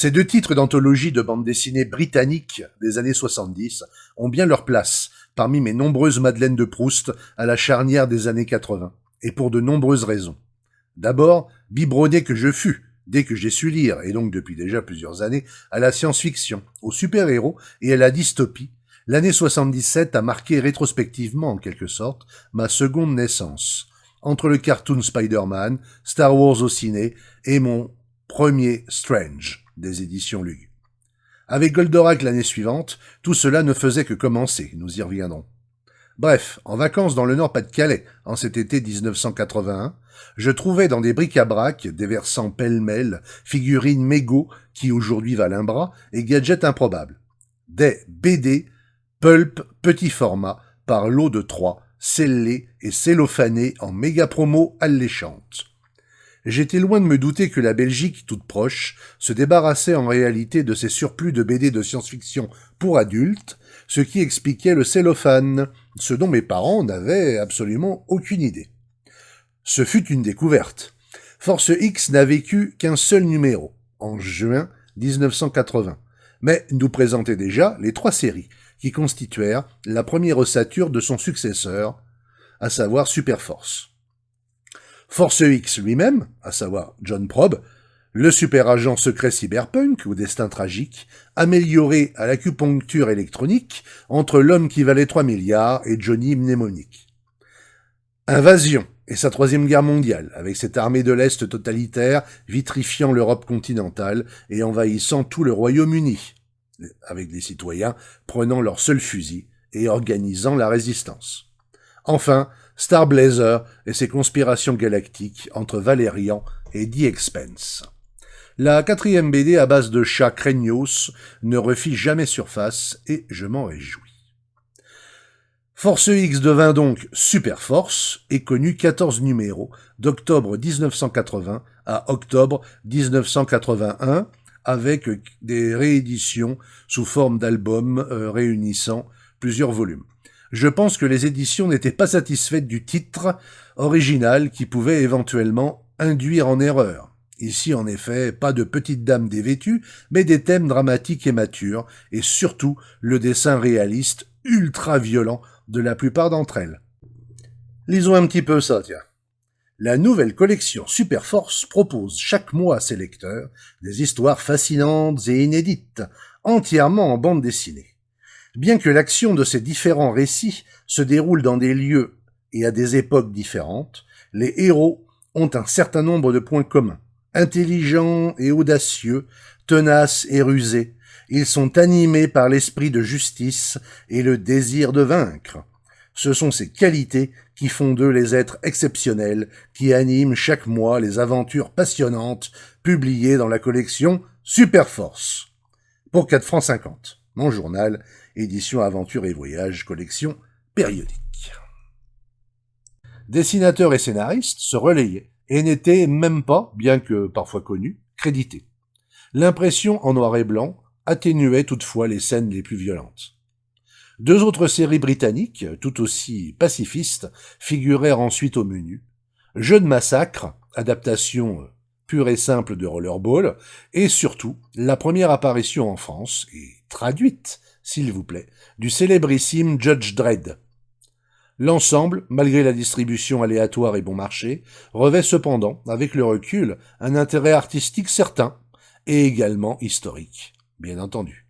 Ces deux titres d'anthologie de bande dessinée britannique des années 70 ont bien leur place parmi mes nombreuses Madeleines de Proust à la charnière des années 80, et pour de nombreuses raisons. D'abord, biberonné que je fus, dès que j'ai su lire, et donc depuis déjà plusieurs années, à la science-fiction, aux super-héros et à la dystopie, l'année 77 a marqué rétrospectivement, en quelque sorte, ma seconde naissance, entre le cartoon Spider-Man, Star Wars au ciné et mon premier Strange des éditions Lug. Avec Goldorak l'année suivante, tout cela ne faisait que commencer, nous y reviendrons. Bref, en vacances dans le Nord-Pas-de-Calais, en cet été 1981, je trouvais dans des bric-à-brac, déversant pêle-mêle, figurines mégots qui aujourd'hui valent un bras, et gadgets improbables. Des BD, pulp, petit format, par lot de 3, scellés et cellophanés en méga promo alléchante. J'étais loin de me douter que la Belgique, toute proche, se débarrassait en réalité de ces surplus de BD de science-fiction pour adultes, ce qui expliquait le cellophane, ce dont mes parents n'avaient absolument aucune idée. Ce fut une découverte. Force X n'a vécu qu'un seul numéro, en juin 1980, mais nous présentait déjà les 3 séries, qui constituèrent la première ossature de son successeur, à savoir Superforce. Force X lui-même, à savoir John Probe, le super-agent secret cyberpunk au destin tragique, amélioré à l'acupuncture électronique entre l'homme qui valait 3 milliards et Johnny Mnémonique. Invasion et sa 3e guerre mondiale, avec cette armée de l'Est totalitaire vitrifiant l'Europe continentale et envahissant tout le Royaume-Uni, avec des citoyens prenant leur seul fusil et organisant la résistance. Enfin, Star Blazer et ses conspirations galactiques entre Valérian et The Expanse. La 4e BD à base de chats craignos ne refit jamais surface et je m'en réjouis. Force X devint donc Super Force et connut 14 numéros d'octobre 1980 à octobre 1981 avec des rééditions sous forme d'albums réunissant plusieurs volumes. Je pense que les éditions n'étaient pas satisfaites du titre original qui pouvait éventuellement induire en erreur. Ici, en effet, pas de petites dames dévêtues, mais des thèmes dramatiques et matures, et surtout le dessin réaliste ultra-violent de la plupart d'entre elles. Lisons un petit peu ça, tiens. La nouvelle collection Superforce propose chaque mois à ses lecteurs des histoires fascinantes et inédites, entièrement en bande dessinée. Bien que l'action de ces différents récits se déroule dans des lieux et à des époques différentes, les héros ont un certain nombre de points communs. Intelligents et audacieux, tenaces et rusés, ils sont animés par l'esprit de justice et le désir de vaincre. Ce sont ces qualités qui font d'eux les êtres exceptionnels qui animent chaque mois les aventures passionnantes publiées dans la collection Superforce. Pour 4,50 francs. Mon journal, édition Aventure et Voyage, collection périodique. Dessinateurs et scénaristes se relayaient et n'étaient même pas, bien que parfois connus, crédités. L'impression en noir et blanc atténuait toutefois les scènes les plus violentes. 2 autres séries britanniques, tout aussi pacifistes, figurèrent ensuite au menu. Jeu de massacre, adaptation pure et simple de Rollerball, et surtout la première apparition en France, et traduite, s'il vous plaît, du célébrissime Judge Dredd. L'ensemble, malgré la distribution aléatoire et bon marché, revêt cependant, avec le recul, un intérêt artistique certain, et également historique, bien entendu.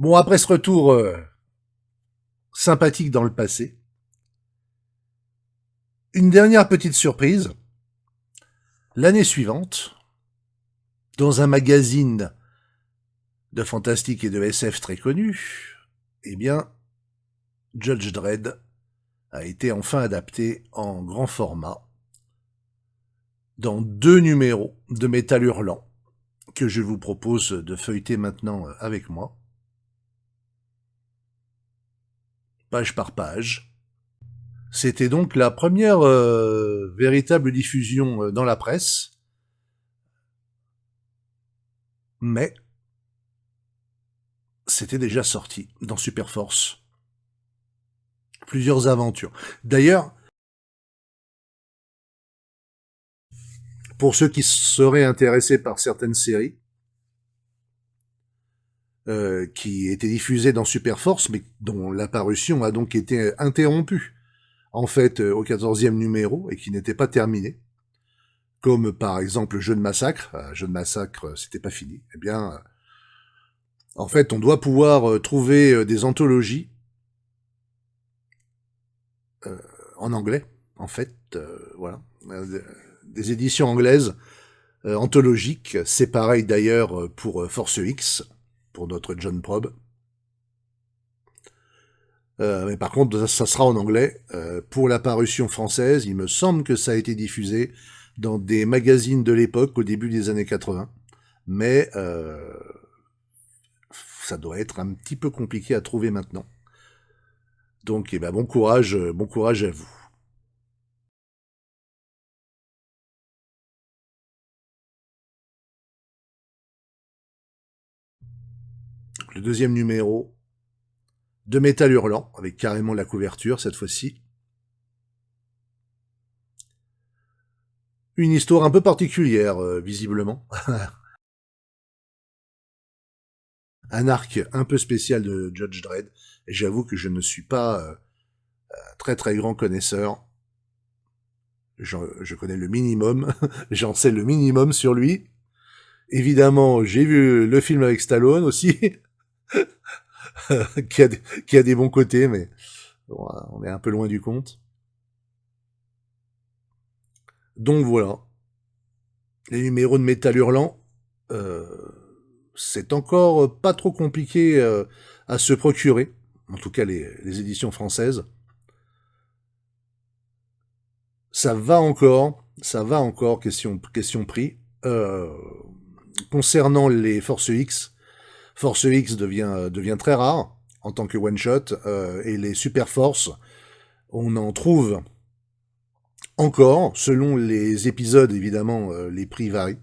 Bon, après ce retour sympathique dans le passé, une dernière petite surprise. L'année suivante, dans un magazine de fantastique et de SF très connu, eh bien, Judge Dredd a été enfin adapté en grand format dans 2 numéros de Métal Hurlant que je vous propose de feuilleter maintenant avec moi, page par page. C'était donc la première véritable diffusion dans la presse, mais c'était déjà sorti dans Superforce. Plusieurs aventures. D'ailleurs, pour ceux qui seraient intéressés par certaines séries, qui étaient diffusées dans Superforce, mais dont l'apparition a donc été interrompue, en fait, au 14e numéro, et qui n'était pas terminée, comme par exemple Jeu de Massacre. Jeu de Massacre, c'était pas fini. Eh bien, en fait, on doit pouvoir trouver des anthologies en anglais, en fait, voilà, des éditions anglaises anthologiques. C'est pareil d'ailleurs pour Force X, pour notre John Probe. Mais par contre, ça sera en anglais. Pour la parution française, il me semble que ça a été diffusé dans des magazines de l'époque, au début des années 80. Mais ça doit être un petit peu compliqué à trouver maintenant. Donc, eh ben, bon courage à vous. Le 2e numéro de Métal Hurlant, avec carrément la couverture cette fois-ci. Une histoire un peu particulière, visiblement. Un arc un peu spécial de Judge Dredd. Et j'avoue que je ne suis pas très très grand connaisseur. Je connais le minimum. J'en sais le minimum sur lui. Évidemment, j'ai vu le film avec Stallone aussi, qui a des bons côtés, mais bon, on est un peu loin du compte. Donc voilà. Les numéros de Métal Hurlant, c'est encore pas trop compliqué à se procurer. En tout cas, les éditions françaises. Ça va encore, question prix. Concernant les Force X devient très rare en tant que one shot, et les Super Force, on en trouve encore, selon les épisodes évidemment, les prix varient.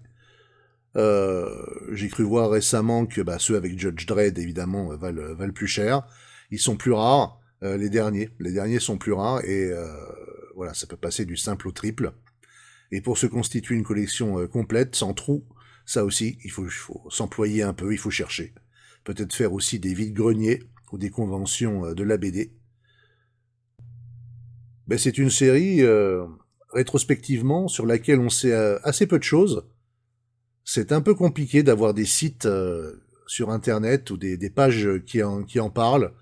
J'ai cru voir récemment que ceux avec Judge Dredd évidemment valent plus cher. Ils sont plus rares, les derniers sont plus rares, et voilà, ça peut passer du simple au triple. Et pour se constituer une collection complète, sans trou, ça aussi, il faut s'employer un peu, il faut chercher. Peut-être faire aussi des vides-greniers ou des conventions de la BD. Ben, c'est une série, rétrospectivement, sur laquelle on sait assez peu de choses. C'est un peu compliqué d'avoir des sites sur Internet ou des pages qui en parlent.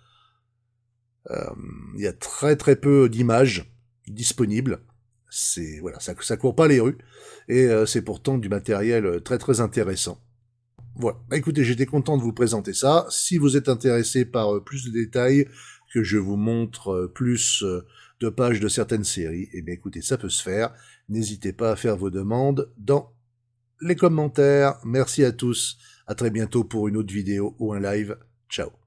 Il y a très très peu d'images disponibles. Voilà, ça court pas les rues, et c'est pourtant du matériel très très intéressant. Voilà. Écoutez, j'étais content de vous présenter ça. Si vous êtes intéressé par plus de détails, que je vous montre plus de pages de certaines séries, eh bien écoutez, ça peut se faire. N'hésitez pas à faire vos demandes dans les commentaires. Merci à tous. À très bientôt pour une autre vidéo ou un live. Ciao.